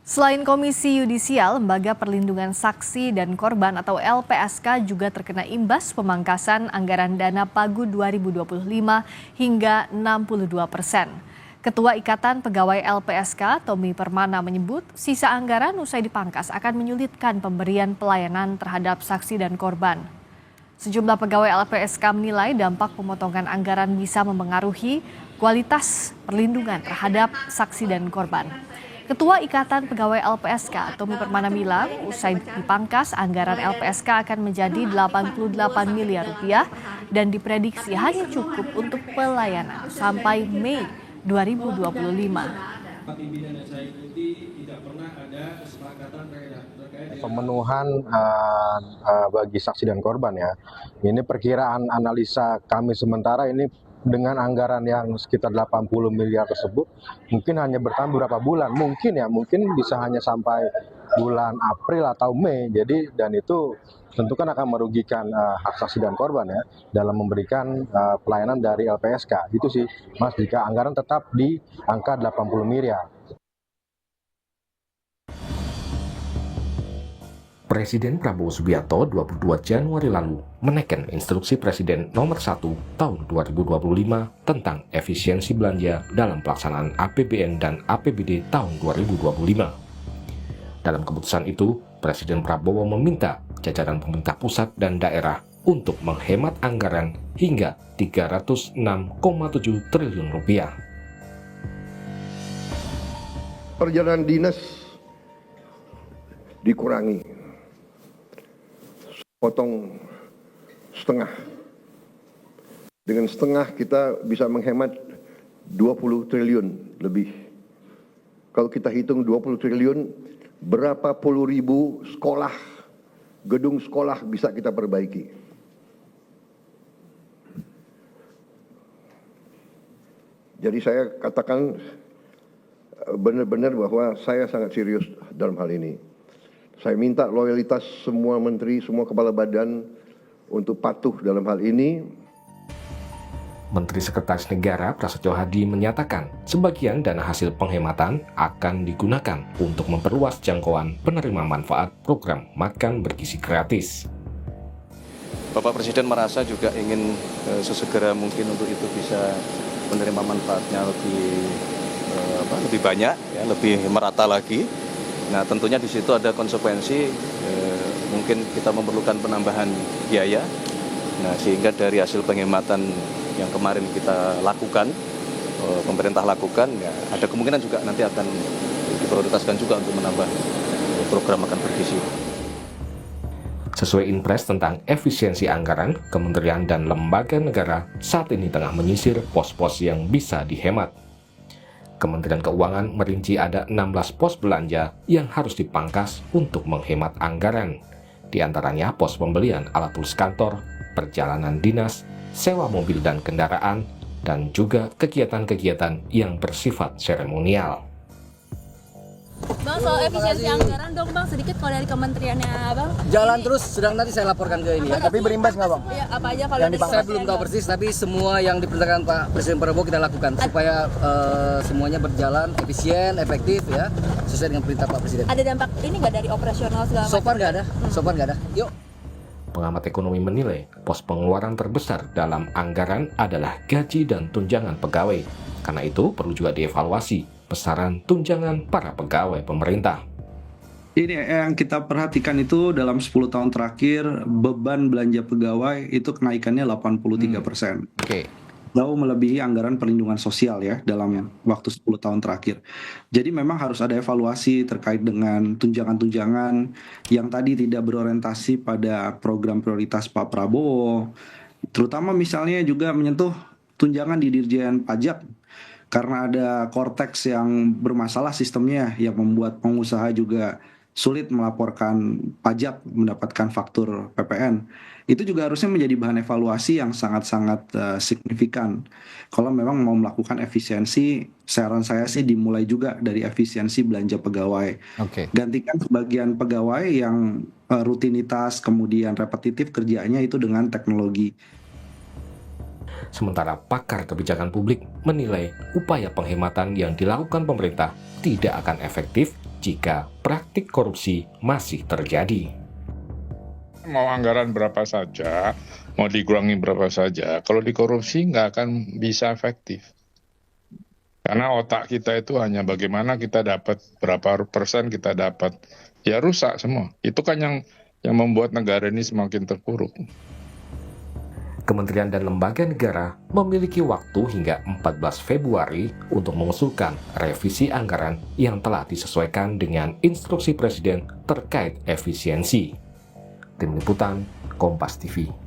Selain Komisi Yudisial, Lembaga Perlindungan Saksi dan Korban atau LPSK juga terkena imbas pemangkasan anggaran dana Pagu 2025 hingga 62%. Ketua Ikatan Pegawai LPSK, Tommy Permana menyebut sisa anggaran usai dipangkas akan menyulitkan pemberian pelayanan terhadap saksi dan korban. Sejumlah pegawai LPSK menilai dampak pemotongan anggaran bisa memengaruhi kualitas perlindungan terhadap saksi dan korban. Ketua Ikatan Pegawai LPSK, Tommy Permana bilang, usai dipangkas, anggaran LPSK akan menjadi 88 miliar rupiah dan diprediksi hanya cukup untuk pelayanan sampai Mei 2025. Pemenuhan bagi saksi dan korban ya. Ini perkiraan analisa kami sementara ini dengan anggaran yang sekitar 80 miliar tersebut mungkin hanya bertahan beberapa bulan, mungkin bisa hanya sampai bulan April atau Mei. Jadi dan itu tentu kan akan merugikan hak saksi dan korban ya dalam memberikan pelayanan dari LPSK. Itu sih Mas, jika anggaran tetap di angka 80 miliar. Presiden Prabowo Subianto 22 Januari lalu menekan instruksi Presiden nomor 1 tahun 2025 tentang efisiensi belanja dalam pelaksanaan APBN dan APBD tahun 2025. Dalam keputusan itu, Presiden Prabowo meminta jajaran pemerintah pusat dan daerah untuk menghemat anggaran hingga 306,7 triliun rupiah. Perjalanan dinas dikurangi. Potong setengah. Dengan setengah kita bisa menghemat 20 triliun lebih. Kalau kita hitung 20 triliun, berapa puluh ribu sekolah, gedung sekolah bisa kita perbaiki. Jadi saya katakan benar-benar bahwa saya sangat serius dalam hal ini. Saya minta loyalitas semua menteri, semua kepala badan untuk patuh dalam hal ini. Menteri Sekretaris Negara Prasetyo Hadi menyatakan sebagian dana hasil penghematan akan digunakan untuk memperluas jangkauan penerima manfaat program makan bergizi gratis. Bapak Presiden merasa juga ingin sesegera mungkin untuk itu bisa menerima manfaatnya lebih banyak, ya, lebih merata lagi. Nah, tentunya di situ ada konsekuensi, mungkin kita memerlukan penambahan biaya. Nah, sehingga dari hasil penghematan yang kemarin kita lakukan, pemerintah lakukan, ya, ada kemungkinan juga nanti akan diprioritaskan juga untuk menambah program makan bergizi. Sesuai Inpres tentang efisiensi anggaran, kementerian dan lembaga negara saat ini tengah menyisir pos-pos yang bisa dihemat. Kementerian Keuangan merinci ada 16 pos belanja yang harus dipangkas untuk menghemat anggaran. Di antaranya pos pembelian alat tulis kantor, perjalanan dinas, sewa mobil dan kendaraan, dan juga kegiatan-kegiatan yang bersifat seremonial. Bang, soal efisiensi anggaran dong Bang, sedikit kalau dari kementeriannya Bang. Jalan terus, sedang nanti saya laporkan ke ini ya. Tapi berimbas nggak Bang? Ya, apa aja kalau Yang saya belum tahu persis, tapi semua yang diperintahkan Pak Presiden Prabowo kita lakukan supaya semuanya berjalan efisien, efektif ya, sesuai dengan perintah Pak Presiden. Ada dampak ini nggak dari operasional segala macam? So far nggak ada. Yuk. Pengamat ekonomi menilai pos pengeluaran terbesar dalam anggaran adalah gaji dan tunjangan pegawai. Karena itu perlu juga dievaluasi besaran tunjangan para pegawai pemerintah. Ini yang kita perhatikan itu dalam 10 tahun terakhir beban belanja pegawai itu kenaikannya 83%. Oke. Jauh melebihi anggaran perlindungan sosial ya dalam waktu 10 tahun terakhir. Jadi memang harus ada evaluasi terkait dengan tunjangan-tunjangan yang tadi tidak berorientasi pada program prioritas Pak Prabowo. Terutama misalnya juga menyentuh tunjangan di Dirjen Pajak. Karena ada Cortex yang bermasalah sistemnya yang membuat pengusaha juga sulit melaporkan pajak, mendapatkan faktur PPN. Itu juga harusnya menjadi bahan evaluasi yang sangat-sangat signifikan. Kalau memang mau melakukan efisiensi, saran saya sih dimulai juga dari efisiensi belanja pegawai. Oke. Gantikan sebagian pegawai yang rutinitas kemudian repetitif kerjanya itu dengan teknologi. Sementara pakar kebijakan publik menilai upaya penghematan yang dilakukan pemerintah tidak akan efektif jika praktik korupsi masih terjadi. Mau anggaran berapa saja, mau dikurangi berapa saja, kalau dikorupsi nggak akan bisa efektif. Karena otak kita itu hanya bagaimana kita dapat berapa persen kita dapat. Ya rusak semua. Itu kan yang membuat negara ini semakin terpuruk. Kementerian dan lembaga negara memiliki waktu hingga 14 Februari untuk mengusulkan revisi anggaran yang telah disesuaikan dengan instruksi Presiden terkait efisiensi. Tim Liputan, Kompas TV.